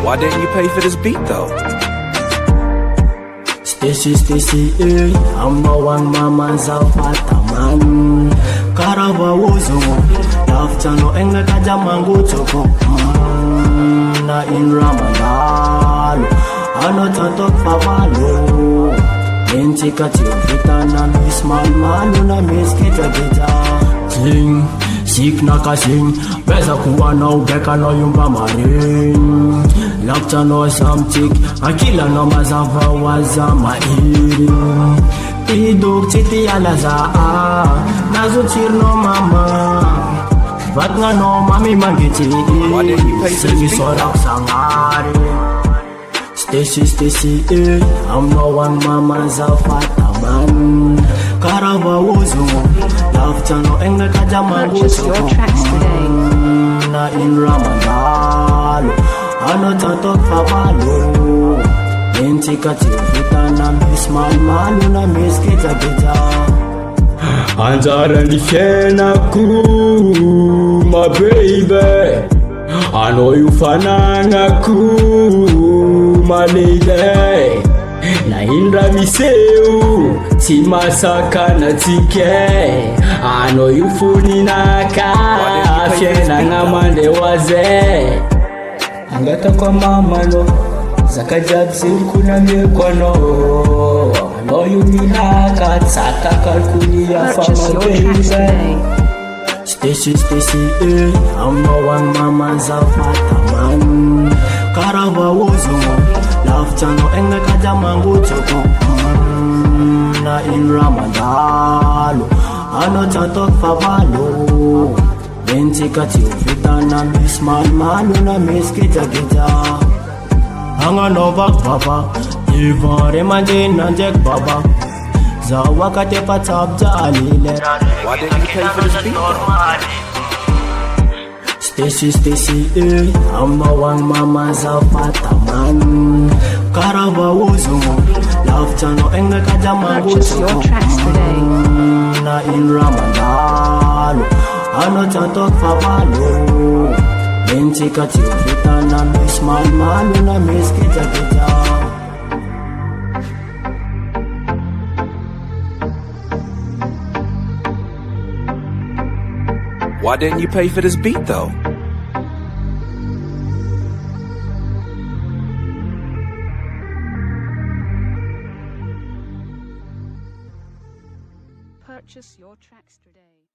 Why didn't you pay for this beat though? Stacy, I'm no one mama's man. Karava uzo, laftano enga kaja mangu choko. Na in Ramadan, ano tatok pavalo. Enti katio vitana miss malu na miss kita. Sing, sik na kasing, beza kuwa na ubeka no yumba marin. Lapta no samtik, akila no mazava waza mairi. Iduk chiti alaza, nazuchir no mama. Vat nga no mami mangiti, sing sorak sangari. Stacy, I'm no one mama's man. Karava uzo, lapta no enga kaja mangu Purchase your tracks today. Na in Ramadan, ano tatok pavalo. Enti katio vitana miss malu na miss kita. Anjara ni fiena ku, my baby. I know you fanana ku, my lady. Na indra miseu, si masaka na tike. I know you funinaka, fiena ngamande waze. Angata kwa mama no, zakajab kuna mikono. I know you minaka, saka kalkuni ya Purchase fama your tracks today. Stacy, I'm no one mama's man. Karava uzo, lapta no enga kaja mangu choko. Na in Ramadan, ano tatok pavalo. Enti katio vitana miss malu na miss kita. Hanga novak baba, ivare manje nanjek baba. Zawa kate patab jalile. Why didn't you pay for this beat though? Stacy, I'm no one mama's man. Karava uzo, lapta no enga kaja mangu Purchase your tracks today. Na in Ramadan, ano tatok pavalo. Enti katio vitana miss malu na miss kita. Why didn't you pay for this beat though? Purchase your tracks today.